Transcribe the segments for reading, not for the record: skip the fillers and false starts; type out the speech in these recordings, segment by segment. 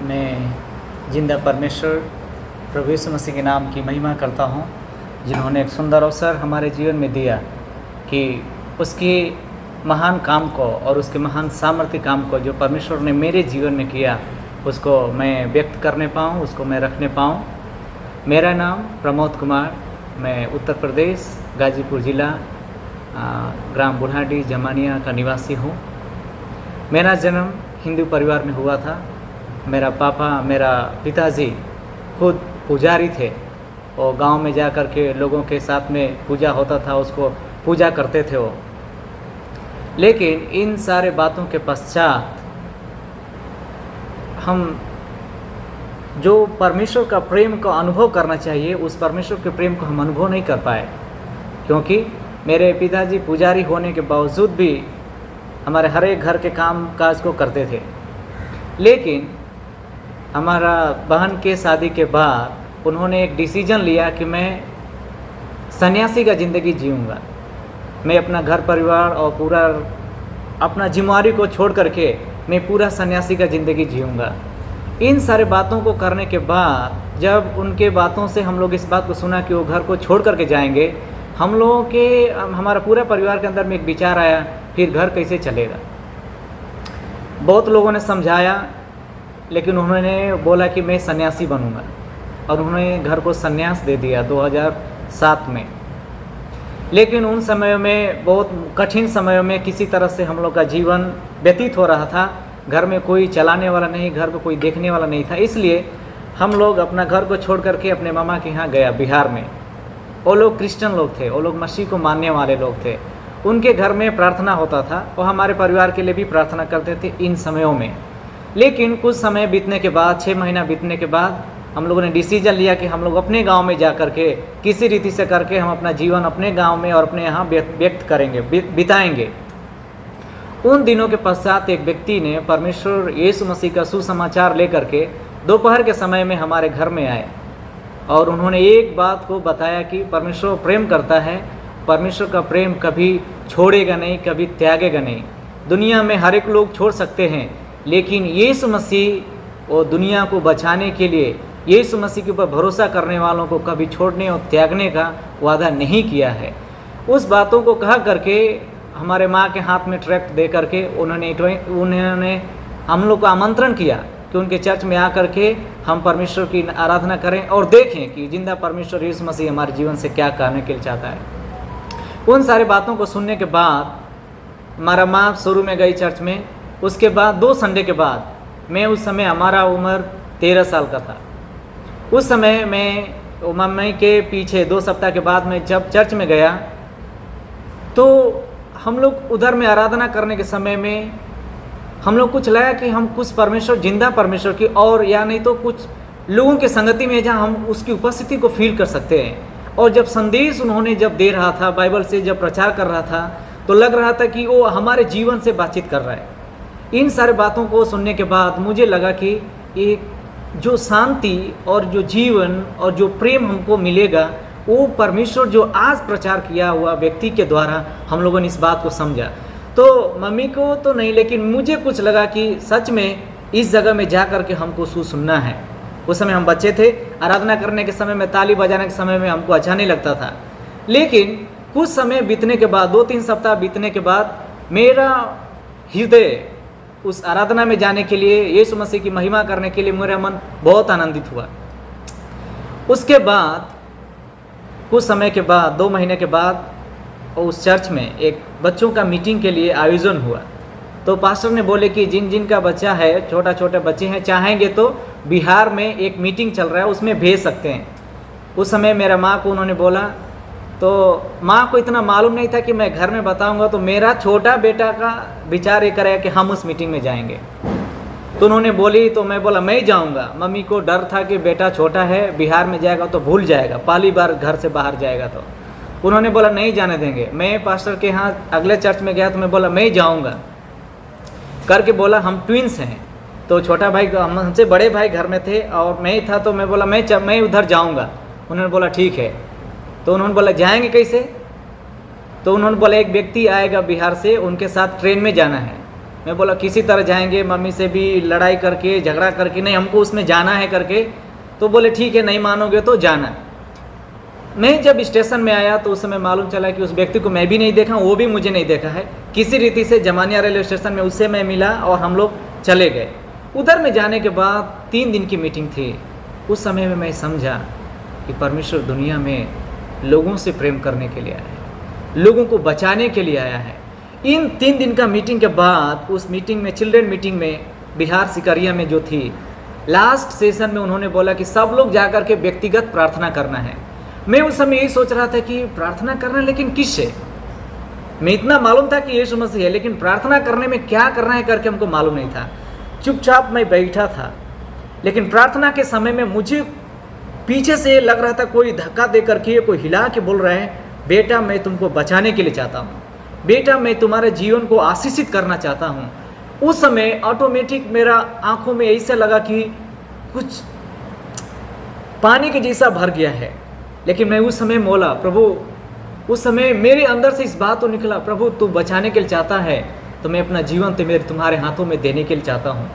मैं जिंदा परमेश्वर प्रभु यीशु मसीह के नाम की महिमा करता हूँ, जिन्होंने एक सुंदर अवसर हमारे जीवन में दिया कि उसके महान काम को और उसके महान सामर्थ्य काम को जो परमेश्वर ने मेरे जीवन में किया उसको मैं व्यक्त करने पाऊँ, उसको मैं रखने पाऊँ। मेरा नाम प्रमोद कुमार, मैं उत्तर प्रदेश गाजीपुर ज़िला ग्राम बुढ़ाडी जमानिया का निवासी हूँ। मेरा जन्म हिंदू परिवार में हुआ था। मेरा पिताजी खुद पुजारी थे और गांव में जा कर के लोगों के साथ में पूजा होता था, उसको पूजा करते थे वो। लेकिन इन सारे बातों के पश्चात हम जो परमेश्वर का प्रेम का अनुभव करना चाहिए, उस परमेश्वर के प्रेम को हम अनुभव नहीं कर पाए, क्योंकि मेरे पिताजी पुजारी होने के बावजूद भी हमारे हर एक घर के काम काज को करते थे। लेकिन हमारा बहन के शादी के बाद उन्होंने एक डिसीजन लिया कि मैं सन्यासी का ज़िंदगी जीऊँगा। मैं अपना घर परिवार और पूरा अपना जिम्मेवारी को छोड़ करके मैं पूरा सन्यासी का ज़िंदगी जीऊँगा। इन सारे बातों को करने के बाद जब उनके बातों से हम लोग इस बात को सुना कि वो घर को छोड़ करके जाएंगे, हम लोगों के हमारा पूरा परिवार के अंदर में एक विचार आया, फिर घर कैसे चलेगा। बहुत लोगों ने समझाया, लेकिन उन्होंने बोला कि मैं सन्यासी बनूंगा, और उन्होंने घर को सन्यास दे दिया 2007 में। लेकिन उन समयों में, बहुत कठिन समयों में, किसी तरह से हम लोग का जीवन व्यतीत हो रहा था। घर में कोई चलाने वाला नहीं, घर को कोई देखने वाला नहीं था। इसलिए हम लोग अपना घर को छोड़ करके अपने मामा के यहाँ गया बिहार में। वो लोग क्रिश्चियन लोग थे, वो लोग मसीह को मानने वाले लोग थे। उनके घर में प्रार्थना होता था, वो हमारे परिवार के लिए भी प्रार्थना करते थे इन समयों में। लेकिन कुछ समय बीतने के बाद, 6 महीना बीतने के बाद, हम लोगों ने डिसीजन लिया कि हम लोग अपने गांव में जा कर के किसी रीति से करके हम अपना जीवन अपने गांव में और अपने यहाँ व्यक्त करेंगे, बिताएंगे। उन दिनों के पश्चात एक व्यक्ति ने परमेश्वर यीशु मसीह का सुसमाचार लेकर के दोपहर के समय में हमारे घर में आए, और उन्होंने एक बात को बताया कि परमेश्वर प्रेम करता है, परमेश्वर का प्रेम कभी छोड़ेगा नहीं, कभी त्यागेगा नहीं। दुनिया में हर एक लोग छोड़ सकते हैं, लेकिन यीशु मसीह वो दुनिया को बचाने के लिए यीशु मसीह के ऊपर भरोसा करने वालों को कभी छोड़ने और त्यागने का वादा नहीं किया है। उस बातों को कहा करके हमारे माँ के हाथ में ट्रैक्ट दे करके उन्होंने हम लोग को आमंत्रण किया कि उनके चर्च में आकर के हम परमेश्वर की आराधना करें और देखें कि जिंदा परमेश्वर यीशु मसीह हमारे जीवन से क्या करने के लिए चाहता है। उन सारी बातों को सुनने के बाद हमारा माँ शुरू में गई चर्च में। उसके बाद 2 संडे के बाद, मैं उस समय, हमारा उम्र 13 साल का था। उस समय मैं मम्मी के पीछे 2 सप्ताह के बाद मैं जब चर्च में गया, तो हम लोग उधर में आराधना करने के समय में हम लोग कुछ लगा कि हम कुछ परमेश्वर, जिंदा परमेश्वर की, और या नहीं तो कुछ लोगों के संगति में जहाँ हम उसकी उपस्थिति को फील कर सकते हैं। और जब संदेश उन्होंने जब दे रहा था, बाइबल से जब प्रचार कर रहा था, तो लग रहा था कि वो हमारे जीवन से बातचीत कर रहा है। इन सारे बातों को सुनने के बाद मुझे लगा कि एक जो शांति और जो जीवन और जो प्रेम हमको मिलेगा, वो परमेश्वर जो आज प्रचार किया हुआ व्यक्ति के द्वारा हम लोगों ने इस बात को समझा। तो मम्मी को तो नहीं, लेकिन मुझे कुछ लगा कि सच में इस जगह में जा कर के हमको सुनना है। उस समय हम बच्चे थे, आराधना करने के समय में, ताली बजाने के समय में हमको अच्छा नहीं लगता था। लेकिन कुछ समय बीतने के बाद, 2-3 सप्ताह बीतने के बाद, मेरा हृदय उस आराधना में जाने के लिए, यीशु मसीह की महिमा करने के लिए मेरा मन बहुत आनंदित हुआ। उसके बाद कुछ समय के बाद, 2 महीने के बाद, उस चर्च में एक बच्चों का मीटिंग के लिए आयोजन हुआ। तो पास्टर ने बोले कि जिन का बच्चा है, छोटे बच्चे हैं, चाहेंगे तो बिहार में एक मीटिंग चल रहा है, उसमें भेज सकते हैं। उस समय मेरा माँ को उन्होंने बोला, तो माँ को इतना मालूम नहीं था कि मैं घर में बताऊंगा, तो मेरा छोटा बेटा का विचार ये करेगा कि हम उस मीटिंग में जाएंगे। तो उन्होंने बोली, तो मैं बोला मैं जाऊंगा। मम्मी को डर था कि बेटा छोटा है, बिहार में जाएगा तो भूल जाएगा, पहली बार घर से बाहर जाएगा। तो उन्होंने बोला नहीं जाने देंगे। मैं पास्टर के यहाँ अगले चर्च में गया, तो मैं बोला मैं जाऊँगा करके बोला। हम ट्विंस हैं, तो छोटा भाई, हमसे बड़े भाई घर में थे और मैं ही था, तो मैं बोला मैं उधर जाऊँगा। उन्होंने बोला ठीक है। तो उन्होंने बोला जाएंगे कैसे? तो उन्होंने बोला एक व्यक्ति आएगा बिहार से, उनके साथ ट्रेन में जाना है। मैं बोला किसी तरह जाएंगे, मम्मी से भी लड़ाई करके झगड़ा करके, नहीं हमको उसमें जाना है करके। तो बोले ठीक है, नहीं मानोगे तो जाना। मैं जब स्टेशन में आया तो उस समय मालूम चला कि उस व्यक्ति को मैं भी नहीं देखा, वो भी मुझे नहीं देखा है। किसी रीति से जमानिया रेलवे स्टेशन में उससे मैं मिला और हम लोग चले गए। उधर में जाने के बाद 3 दिन की मीटिंग थी। उस समय में मैं समझा कि परमेश्वर दुनिया में लोगों से प्रेम करने के लिए आया है, लोगों को बचाने के लिए आया है। इन 3 दिन का मीटिंग के बाद, उस मीटिंग में, चिल्ड्रन मीटिंग में, बिहार सिकरिया में जो थी, लास्ट सेशन में उन्होंने बोला कि सब लोग जाकर के व्यक्तिगत प्रार्थना करना है। मैं उस समय यही सोच रहा था कि प्रार्थना करना, लेकिन किससे? मैं इतना मालूम था कि यीशु मसीह है, लेकिन प्रार्थना करने में क्या करना है करके हमको मालूम नहीं था। चुपचाप मैं बैठा था, लेकिन प्रार्थना के समय में मुझे पीछे से लग रहा था कोई धक्का दे करके, कोई हिला के बोल रहा है, बेटा मैं तुमको बचाने के लिए चाहता हूँ, बेटा मैं तुम्हारे जीवन को आशीषित करना चाहता हूँ। उस समय ऑटोमेटिक मेरा आंखों में ऐसा लगा कि कुछ पानी के जैसा भर गया है। लेकिन मैं उस समय बोला, प्रभु, उस समय मेरे अंदर से इस बात तो निकला, प्रभु तू बचाने के लिए चाहता है तो मैं अपना जीवन तो मेरे तुम्हारे हाथों में देने के लिए चाहता हूँ।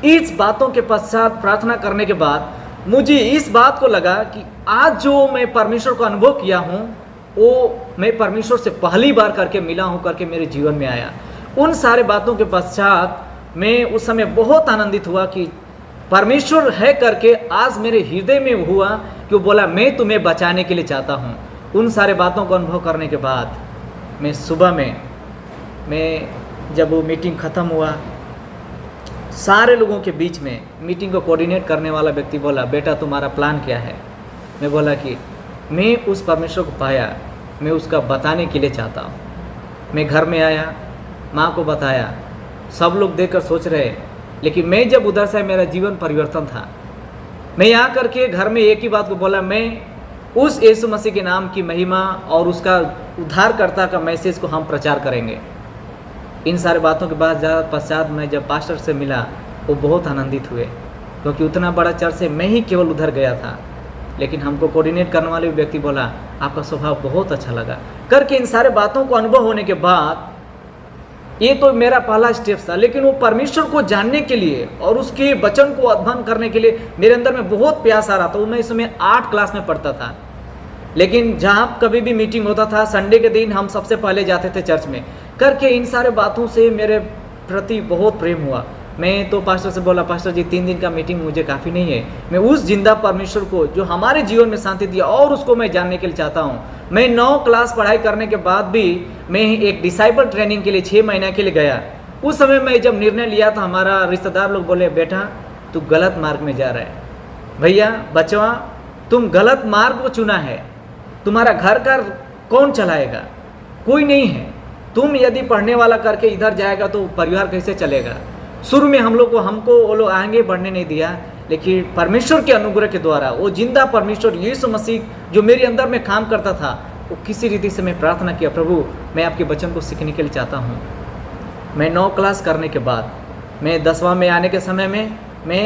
इस बातों के पश्चात प्रार्थना करने के बाद मुझे इस बात को लगा कि आज जो मैं परमेश्वर को अनुभव किया हूँ वो मैं परमेश्वर से पहली बार करके मिला हूँ करके मेरे जीवन में आया। उन सारे बातों के पश्चात मैं उस समय बहुत आनंदित हुआ कि परमेश्वर है करके आज मेरे हृदय में हुआ कि वो बोला मैं तुम्हें बचाने के लिए चाहता हूँ। उन सारे बातों को अनुभव करने के बाद मैं सुबह में, मैं जब वो मीटिंग ख़त्म हुआ, सारे लोगों के बीच में मीटिंग को कोऑर्डिनेट करने वाला व्यक्ति बोला, बेटा तुम्हारा प्लान क्या है? मैं बोला कि मैं उस परमेश्वर को पाया, मैं उसका बताने के लिए चाहता हूँ। मैं घर में आया, माँ को बताया, सब लोग देखकर सोच रहे, लेकिन मैं जब उधर से मेरा जीवन परिवर्तन था। मैं यहाँ करके घर में एक ही बात को बोला, मैं उस यीशु मसीह के नाम की महिमा और उसका उद्धारकर्ता का मैसेज को हम प्रचार करेंगे। इन सारे बातों के बाद पश्चात मैं जब पास्टर से मिला, वो बहुत आनंदित हुए, क्योंकि उतना बड़ा चर्च से मैं ही केवल उधर गया था। लेकिन हमको कोऑर्डिनेट करने वाले व्यक्ति बोला, आपका स्वभाव बहुत अच्छा लगा करके। इन सारे बातों को अनुभव होने के बाद ये तो मेरा पहला स्टेप था, लेकिन वो परमेश्वर को जानने के लिए और उसके वचन को अध्ययन करने के लिए मेरे अंदर में बहुत प्यास आ रहा था। मैं इस समय 8 क्लास में पढ़ता था, लेकिन जहाँ कभी भी मीटिंग होता था संडे के दिन हम सबसे पहले जाते थे चर्च में करके। इन सारे बातों से मेरे प्रति बहुत प्रेम हुआ। मैं तो पास्टर से बोला, पास्टर जी 3 दिन का मीटिंग मुझे काफ़ी नहीं है, मैं उस जिंदा परमेश्वर को जो हमारे जीवन में शांति दिया और उसको मैं जानने के लिए चाहता हूँ। मैं 9 क्लास पढ़ाई करने के बाद भी मैं एक डिसाइपल ट्रेनिंग के लिए 6 महीने के लिए गया। उस समय मैं जब निर्णय लिया था, हमारा रिश्तेदार लोग बोले, बेटा तू गलत मार्ग में जा रहा है, भैया बचवा तुम गलत मार्ग को चुना है, तुम्हारा घर का कौन चलाएगा? कोई नहीं है। तुम यदि पढ़ने वाला करके इधर जाएगा तो परिवार कैसे चलेगा? शुरू में हमको वो लोग आगे बढ़ने नहीं दिया, लेकिन परमेश्वर के अनुग्रह के द्वारा वो जिंदा परमेश्वर यीशु मसीह जो मेरे अंदर में काम करता था, वो किसी रीति से मैं प्रार्थना किया, प्रभु मैं आपके वचन को सीखने के लिए चाहता हूँ। मैं 9 क्लास करने के बाद मैं 10वां में आने के समय में मैं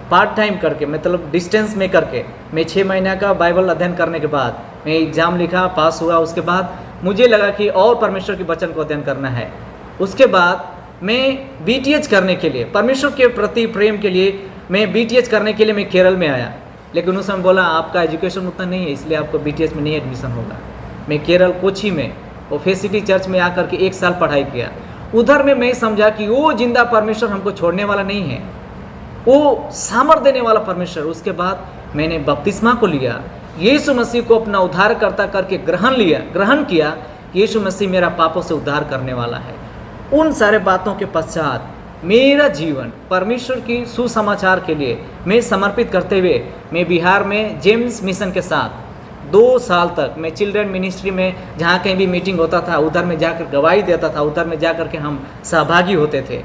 पार्ट टाइम करके, मतलब डिस्टेंस में करके, मैं 6 महीने का बाइबल अध्ययन करने के बाद मैं एग्ज़ाम लिखा, पास हुआ। उसके बाद मुझे लगा कि और परमेश्वर के वचन को अध्ययन करना है। उसके बाद मैं BTH करने के लिए, परमेश्वर के प्रति प्रेम के लिए मैं BTH करने के लिए मैं केरल में आया। लेकिन उस समय बोला आपका एजुकेशन उतना नहीं है, इसलिए आपको BTH में नहीं एडमिशन होगा। मैं केरल कोची में वो फेसिटी चर्च में आकर के 1 साल पढ़ाई किया। उधर में मैं समझा कि वो जिंदा परमेश्वर हमको छोड़ने वाला नहीं है, वो सामर्थ देने वाला परमेश्वर। उसके बाद मैंने बपतिस्मा को लिया, यीशु मसीह को अपना उद्धारकर्ता करके ग्रहण किया। यीशु मसीह मेरा पापों से उद्धार करने वाला है। उन सारे बातों के पश्चात मेरा जीवन परमेश्वर की सुसमाचार के लिए मैं समर्पित करते हुए मैं बिहार में जेम्स मिशन के साथ 2 साल तक मैं चिल्ड्रन मिनिस्ट्री में जहाँ कहीं भी मीटिंग होता था उधर में जाकर गवाही देता था, उधर में जाकर के हम सहभागी होते थे।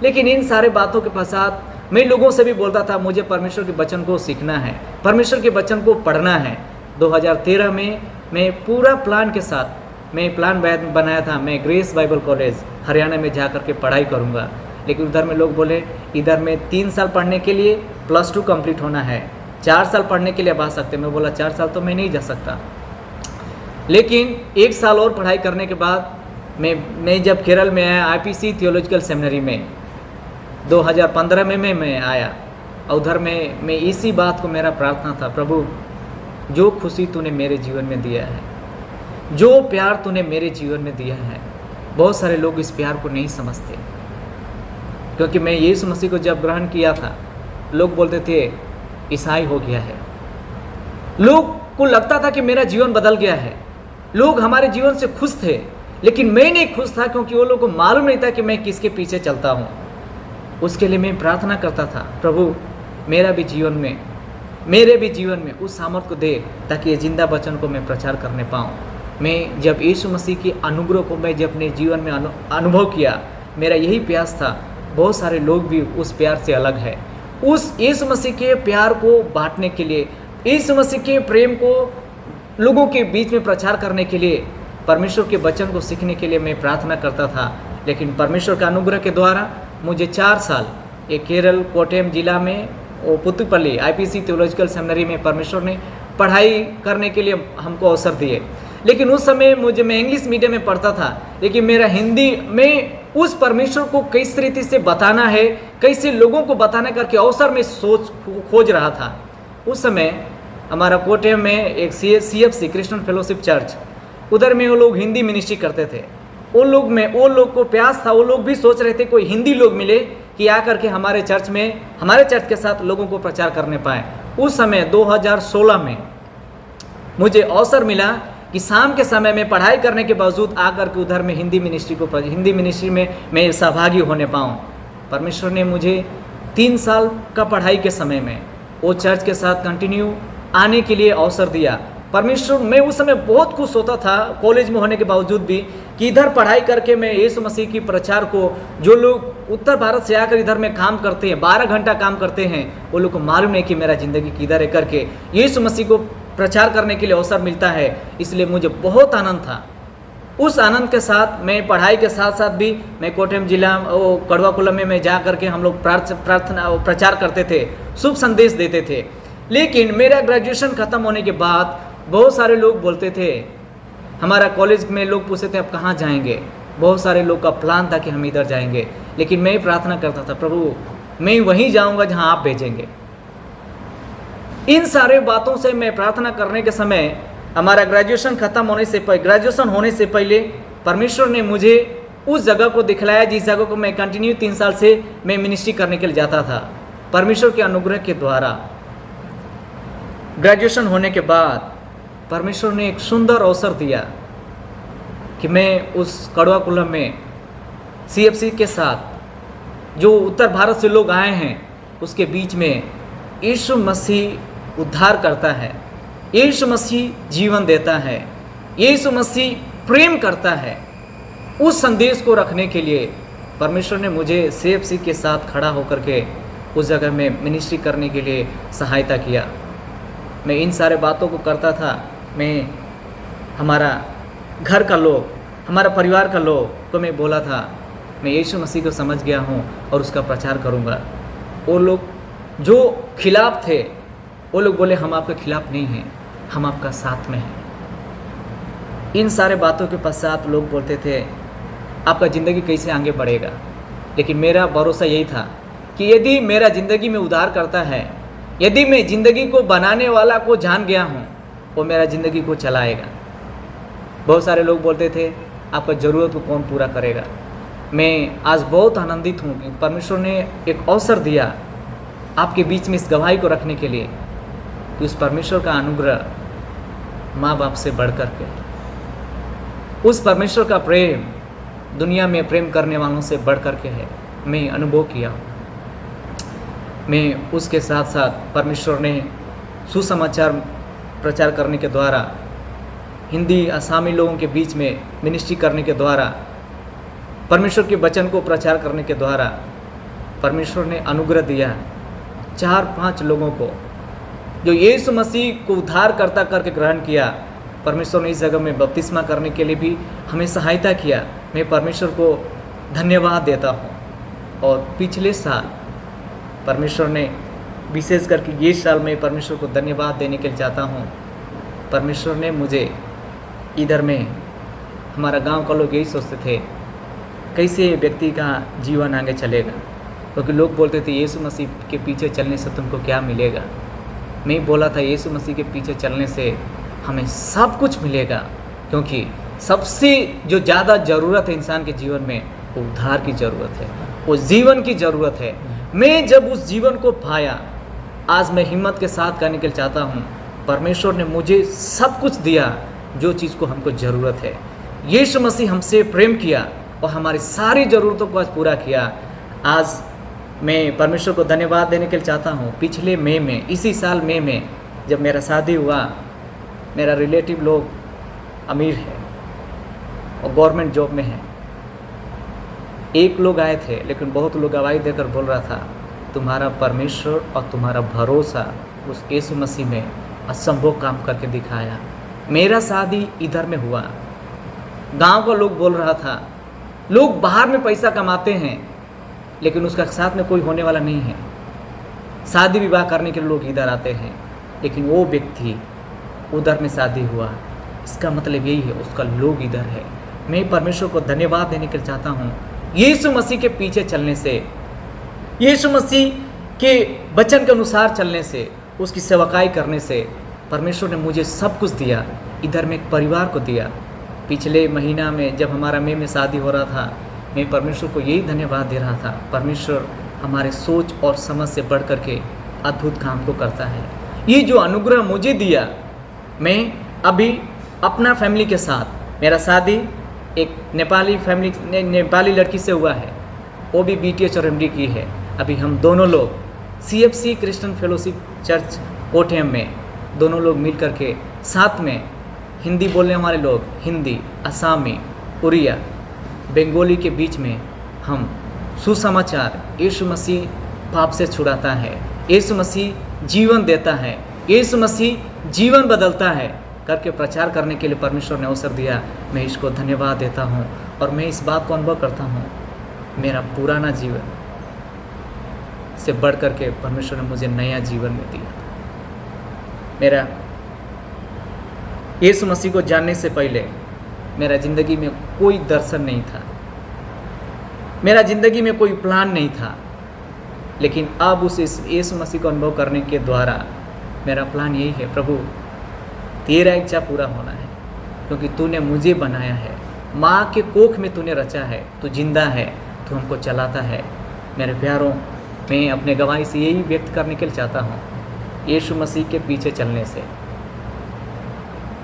लेकिन इन सारे बातों के पश्चात मैं लोगों से भी बोलता था मुझे परमेश्वर के वचन को सीखना है, परमेश्वर के वचन को पढ़ना है। 2013 में मैं पूरा प्लान के साथ मैं प्लान बनाया था, मैं ग्रेस बाइबल कॉलेज हरियाणा में जाकर के पढ़ाई करूंगा। लेकिन उधर में लोग बोले इधर में 3 साल पढ़ने के लिए +2 कंप्लीट होना है, 4 साल पढ़ने के लिए अब आ सकते। मैं बोला 4 साल तो मैं नहीं जा सकता। लेकिन 1 साल और पढ़ाई करने के बाद मैं जब केरल में आया IPC थियोलॉजिकल सेमिनरी में, 2015 में मैं आया। उधर में मैं इसी बात को मेरा प्रार्थना था, प्रभु जो खुशी तूने मेरे जीवन में दिया है, जो प्यार तूने मेरे जीवन में दिया है, बहुत सारे लोग इस प्यार को नहीं समझते। क्योंकि मैं यीशु मसीह को जब ग्रहण किया था, लोग बोलते थे ईसाई हो गया है। लोग को लगता था कि मेरा जीवन बदल गया है। लोग हमारे जीवन से खुश थे, लेकिन मैं नहीं खुश था, क्योंकि वो लोगों को मालूम नहीं था कि मैं किसके पीछे चलता हूँ। उसके लिए मैं प्रार्थना करता था, प्रभु मेरे भी जीवन में उस सामर्थ को दे, ताकि ये जिंदा वचन को मैं प्रचार करने पाऊँ। मैं जब यीशु मसीह की अनुग्रह को मैं जब अपने जीवन में अनुभव किया, मेरा यही प्यास था। बहुत सारे लोग भी उस प्यार से अलग है। उस यीशु मसीह के प्यार को बांटने के लिए, यीशु मसीह के प्रेम को लोगों के बीच में प्रचार करने के लिए, परमेश्वर के वचन को सीखने के लिए मैं प्रार्थना करता था। लेकिन परमेश्वर का अनुग्रह के द्वारा मुझे 4 साल एक केरल कोट्टयम जिला में पुत्तुपल्ली IPC थियोलॉजिकल सेमिनरी में परमेश्वर ने पढ़ाई करने के लिए हमको अवसर दिए। लेकिन उस समय मैं इंग्लिश मीडियम में पढ़ता था, लेकिन मेरा हिंदी में उस परमेश्वर को किस रीति से बताना है, कैसे लोगों को बताने करके अवसर में खोज रहा था। उस समय हमारा कोट्टयम में एक CFC क्रिश्चियन फेलोशिप चर्च, उधर में वो लोग हिंदी मिनिस्ट्री करते थे। वो लोग को प्यास था, वो लोग भी सोच रहे थे कोई हिंदी लोग मिले कि आकर के हमारे चर्च के साथ लोगों को प्रचार करने पाए। उस समय 2016 में मुझे अवसर मिला कि शाम के समय में पढ़ाई करने के बावजूद आकर के उधर में हिंदी मिनिस्ट्री में मैं सहभागी होने पाऊँ। परमेश्वर ने मुझे 3 साल का पढ़ाई के समय में वो चर्च के साथ कंटिन्यू आने के लिए अवसर दिया। परमेश्वर, मैं उस समय बहुत खुश होता था कॉलेज में होने के बावजूद भी, कि इधर पढ़ाई करके मैं यीशु मसीह की प्रचार को, जो लोग उत्तर भारत से आकर इधर में काम करते हैं, 12 घंटा काम करते हैं, वो लोग को मालूम नहीं कि मेरा ज़िंदगी किधर है करके यीशु मसीह को प्रचार करने के लिए अवसर मिलता है। इसलिए मुझे बहुत आनंद था। उस आनंद के साथ मैं पढ़ाई के साथ साथ भी मैं कोट्टयम जिला कड़वाकुलम में मैं जा करके हम लोग प्रचार करते थे, शुभ संदेश देते थे। लेकिन मेरा ग्रेजुएशन ख़त्म होने के बाद बहुत सारे लोग बोलते थे, हमारा कॉलेज में लोग पूछते थे आप कहाँ जाएंगे। बहुत सारे लोग का प्लान था कि हम इधर जाएंगे, लेकिन मैं प्रार्थना करता था, प्रभु मैं वहीं जाऊंगा जहां आप भेजेंगे। इन सारे बातों से मैं प्रार्थना करने के समय हमारा ग्रेजुएशन होने से पहले परमेश्वर ने मुझे उस जगह को दिखलाया जिस जगह को मैं कंटिन्यू 3 साल से मैं मिनिस्ट्री करने के लिए जाता था। परमेश्वर के अनुग्रह के द्वारा ग्रेजुएशन होने के बाद परमेश्वर ने एक सुंदर अवसर दिया कि मैं उस कड़वाकुलम में CFC के साथ जो उत्तर भारत से लोग आए हैं उसके बीच में यीशु मसीह उद्धार करता है, यीशु मसीह जीवन देता है, यीशु मसीह प्रेम करता है, उस संदेश को रखने के लिए परमेश्वर ने मुझे CFC के साथ खड़ा होकर के उस जगह में मिनिस्ट्री करने के लिए सहायता किया। मैं इन सारे बातों को करता था। मैं हमारा घर का लोग, हमारा परिवार का लोग को मैं बोला था मैं यीशु मसीह को समझ गया हूँ और उसका प्रचार करूँगा। वो लोग जो खिलाफ थे वो लोग बोले हम आपके खिलाफ नहीं हैं, हम आपका साथ में हैं। इन सारे बातों के पश्चात लोग बोलते थे आपका ज़िंदगी कैसे आगे बढ़ेगा। लेकिन मेरा भरोसा यही था कि यदि मेरा ज़िंदगी में उद्धार करता है, यदि मैं ज़िंदगी को बनाने वाला को जान गया हूँ, वो मेरा ज़िंदगी को चलाएगा। बहुत सारे लोग बोलते थे आपका ज़रूरत को कौन पूरा करेगा। मैं आज बहुत आनंदित हूँ कि परमेश्वर ने एक अवसर दिया आपके बीच में इस गवाही को रखने के लिए कि उस परमेश्वर का अनुग्रह माँ बाप से बढ़ कर के, उस परमेश्वर का प्रेम दुनिया में प्रेम करने वालों से बढ़ कर के है। मैं अनुभव किया। मैं उसके साथ साथ परमेश्वर ने सुसमाचार प्रचार करने के द्वारा, हिंदी आसामी लोगों के बीच में मिनिस्ट्री करने के द्वारा, परमेश्वर के वचन को प्रचार करने के द्वारा परमेश्वर ने अनुग्रह दिया 4-5 लोगों को जो यीशु मसीह को उद्धार करता करके ग्रहण किया। परमेश्वर ने इस जगह में बपतिस्मा करने के लिए भी हमें सहायता किया। मैं परमेश्वर को धन्यवाद देता हूँ। और पिछले साल परमेश्वर ने, विशेष करके ये साल में परमेश्वर को धन्यवाद देने के लिए चाहता हूँ। परमेश्वर ने मुझे इधर में, हमारा गांव का लोग यही सोचते थे कैसे व्यक्ति का जीवन आगे चलेगा, क्योंकि लोग बोलते थे यीशु मसीह के पीछे चलने से तुमको क्या मिलेगा। मैं बोला था यीशु मसीह के पीछे चलने से हमें सब कुछ मिलेगा, क्योंकि सबसे जो ज़्यादा ज़रूरत है इंसान के जीवन में वो उद्धार की ज़रूरत है, वो जीवन की ज़रूरत है। मैं जब उस जीवन को पाया, आज मैं हिम्मत के साथ कहने के लिए चाहता हूँ, परमेश्वर ने मुझे सब कुछ दिया जो चीज़ को हमको ज़रूरत है। यीशु मसीह हमसे प्रेम किया और हमारी सारी ज़रूरतों को आज पूरा किया। आज मैं परमेश्वर को धन्यवाद देने के लिए चाहता हूँ। पिछले मई में, इसी साल मई में जब मेरा शादी हुआ, मेरा रिलेटिव लोग अमीर है और गवर्नमेंट जॉब में है। एक लोग आए थे, लेकिन बहुत लोग गवाही देकर बोल रहा था तुम्हारा परमेश्वर और तुम्हारा भरोसा उस यीशु मसीह में असंभव काम करके दिखाया। मेरा शादी इधर में हुआ, गांव का लोग बोल रहा था लोग बाहर में पैसा कमाते हैं लेकिन उसका साथ में कोई होने वाला नहीं है, शादी विवाह करने के लिए लोग इधर आते हैं, लेकिन वो व्यक्ति उधर में शादी हुआ। इसका मतलब यही है उसका लोग इधर है। मैं परमेश्वर को धन्यवाद देने के लिए चाहता हूँ, यीशु मसीह के पीछे चलने से, यीशु मसीह के वचन के अनुसार चलने से, उसकी सेवकाई करने से परमेश्वर ने मुझे सब कुछ दिया। इधर में एक परिवार को दिया। पिछले महीना में जब हमारा मई में शादी हो रहा था, मैं परमेश्वर को यही धन्यवाद दे रहा था, परमेश्वर हमारे सोच और समझ से बढ़ कर के अद्भुत काम को करता है। ये जो अनुग्रह मुझे दिया, मैं अभी अपना फैमिली के साथ, मेरा शादी एक नेपाली लड़की से हुआ है, वो भी BTH और MD की है। अभी हम दोनों लोग CFC क्रिश्चियन फेलोशिप चर्च कोठियम में दोनों लोग मिल कर के साथ में हिंदी बोलने वाले लोग, हिंदी, असामी, उड़िया, बंगाली के बीच में हम सुसमाचार, यीशु मसीह पाप से छुड़ाता है, यीशु मसीह जीवन देता है, यीशु मसीह जीवन बदलता है करके प्रचार करने के लिए परमेश्वर ने अवसर दिया। मैं इसको धन्यवाद देता हूँ और मैं इस बात को अनुभव करता हूँ, मेरा पुराना जीवन से बढ़ कर के परमेश्वर ने मुझे नया जीवन में दिया। मेरा यीशु मसीह को जानने से पहले मेरा ज़िंदगी में कोई दर्शन नहीं था, मेरा ज़िंदगी में कोई प्लान नहीं था, लेकिन अब उस यीशु मसीह को अनुभव करने के द्वारा मेरा प्लान यही है, प्रभु तेरा इच्छा पूरा होना है, क्योंकि तूने मुझे बनाया है, माँ के कोख में तूने रचा है, तू जिंदा है, तू हमको चलाता है। मेरे प्यारों, मैं अपने गवाही से यही व्यक्त करने के लिए चाहता हूँ, यीशु मसीह के पीछे चलने से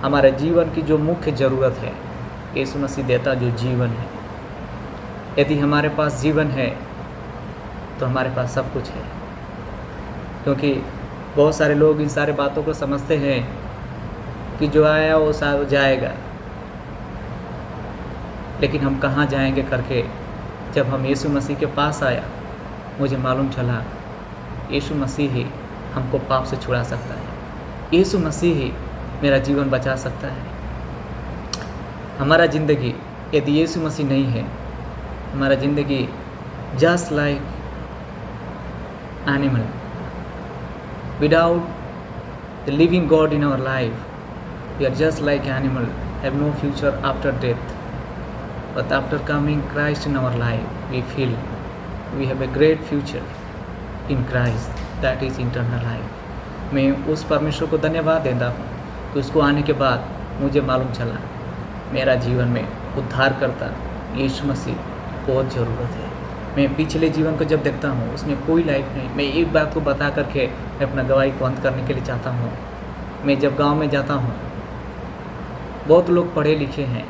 हमारे जीवन की जो मुख्य ज़रूरत है, यीशु मसीह देता जो जीवन है। यदि हमारे पास जीवन है तो हमारे पास सब कुछ है, क्योंकि बहुत सारे लोग इन सारे बातों को समझते हैं कि जो आया वो जाएगा, लेकिन हम कहाँ जाएंगे करके जब हम यीशु मसीह के पास आया, मुझे मालूम चला यीशु मसीह ही हमको पाप से छुड़ा सकता है, यीशु मसीह ही मेरा जीवन बचा सकता है। हमारा ज़िंदगी यदि यीशु मसीह नहीं है, हमारा ज़िंदगी just like animal without the living God in our life, we are just like animal, have no future after death, but after coming Christ in our life we feel we have a great future in Christ, that is internal life. मैं उस परमेश्वर को धन्यवाद देता हूँ कि उसको आने के बाद मुझे मालूम चला मेरा जीवन में उद्धार करता यीशु मसीह बहुत ज़रूरत है। मैं पिछले जीवन को जब देखता हूँ उसमें कोई लाइफ नहीं। मैं एक बात को बता करके मैं अपना गवाही को अंत करने के लिए चाहता हूँ। मैं जब गांव में जाता हूँ, बहुत लोग पढ़े लिखे हैं,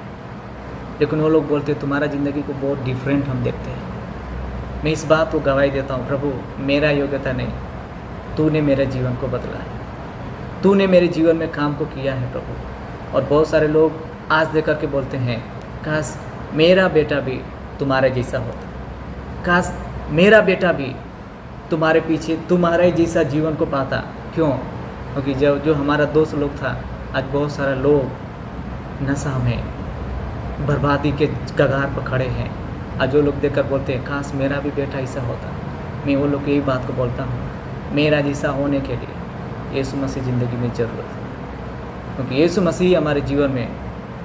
लेकिन वो लोग बोलते तुम्हारा ज़िंदगी को बहुत डिफरेंट हम देखते हैं। मैं इस बात को गवाही देता हूँ, प्रभु मेरा योग्यता नहीं, तूने मेरे जीवन को बदला है, तूने मेरे जीवन में काम को किया है प्रभु। और बहुत सारे लोग आज देख कर के बोलते हैं काश मेरा बेटा भी तुम्हारे जैसा होता, काश मेरा बेटा भी तुम्हारे पीछे तुम्हारे जैसा जीवन को पाता। क्यों? क्योंकि जो हमारा दोस्त लोग था, आज बहुत सारे लोग नशा में बर्बादी के कगार पर खड़े हैं। आज जो लोग देखकर बोलते हैं काश मेरा भी बेटा ऐसा होता, मैं वो लोग को यही बात को बोलता हूँ, मेरा जैसा होने के लिए यीशु मसीह ज़िंदगी में ज़रूरत है, क्योंकि यीशु मसीह हमारे जीवन में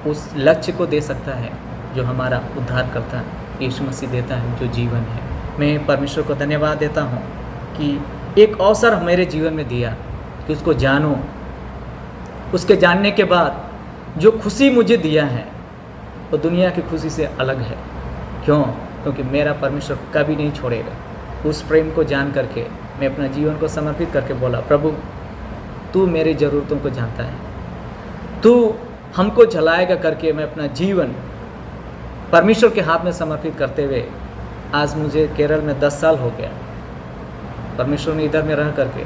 उस लक्ष्य को दे सकता है जो हमारा उद्धार करता है। यीशु मसीह देता है जो जीवन है। मैं परमेश्वर को धन्यवाद देता हूँ कि एक अवसर मेरे जीवन में दिया कि उसको जानूँ। उसके जानने के बाद जो खुशी मुझे दिया है वो दुनिया की खुशी से अलग है। क्यों? क्योंकि मेरा परमेश्वर कभी नहीं छोड़ेगा। उस प्रेम को जान करके मैं अपना जीवन को समर्पित करके बोला, प्रभु तू मेरी ज़रूरतों को जानता है, तू हमको चलाएगा करके मैं अपना जीवन परमेश्वर के हाथ में समर्पित करते हुए आज मुझे केरल में 10 साल हो गया। परमेश्वर ने इधर में रह करके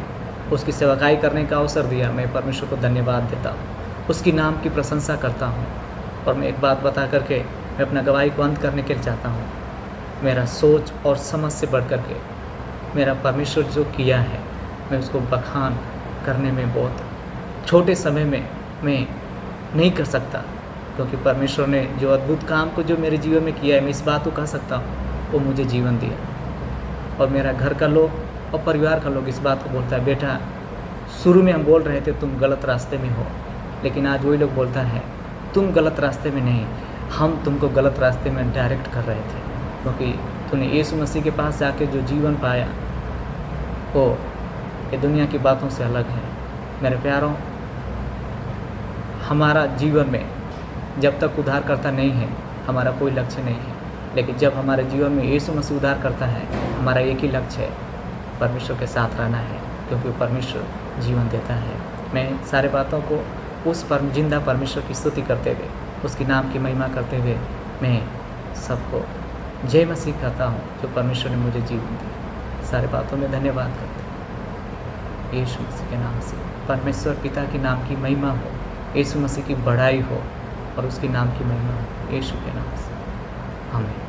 उसकी सेवकाई करने का अवसर दिया। मैं परमेश्वर को धन्यवाद देता हूँ, उसकी नाम की प्रशंसा करता हूँ। और मैं एक बात बता करके मैं अपना गवाही को अंत करने के लिए चाहता हूँ। मेरा सोच और समझ से बढ़ करके मेरा परमेश्वर जो किया है मैं उसको बखान करने में बहुत छोटे समय में मैं नहीं कर सकता, क्योंकि परमेश्वर ने जो अद्भुत काम को जो मेरे जीवन में किया है मैं इस बात को कह सकता हूँ, वो मुझे जीवन दिया। और मेरा घर का लोग और परिवार का लोग इस बात को बोलता है, बेटा शुरू में हम बोल रहे थे तुम गलत रास्ते में हो, लेकिन आज वही लोग बोलता है तुम गलत रास्ते में नहीं, हम तुमको गलत रास्ते में डायरेक्ट कर रहे थे, क्योंकि तूने यीशु मसीह के पास जाके जो जीवन पाया वो ये दुनिया की बातों से अलग है। मेरे प्यारों, हमारा जीवन में जब तक उद्धारकर्ता नहीं है हमारा कोई लक्ष्य नहीं है, लेकिन जब हमारे जीवन में यीशु मसीह उद्धार करता है हमारा एक ही लक्ष्य है, परमेश्वर के साथ रहना है, क्योंकि परमेश्वर जीवन देता है। मैं सारे बातों को उस जिंदा परमेश्वर की स्तुति करते हुए उसकी नाम की महिमा करते हुए मैं सबको जय मसीह कहता हूँ जो परमेश्वर ने मुझे जीवन दिया। सारे बातों में धन्यवाद करते हैं यीशु मसीह के नाम से। परमेश्वर पिता के नाम की महिमा हो, यीशु मसीह की बढ़ाई हो और उसके नाम की महिमा हो, यीशु के नाम से। आमीन।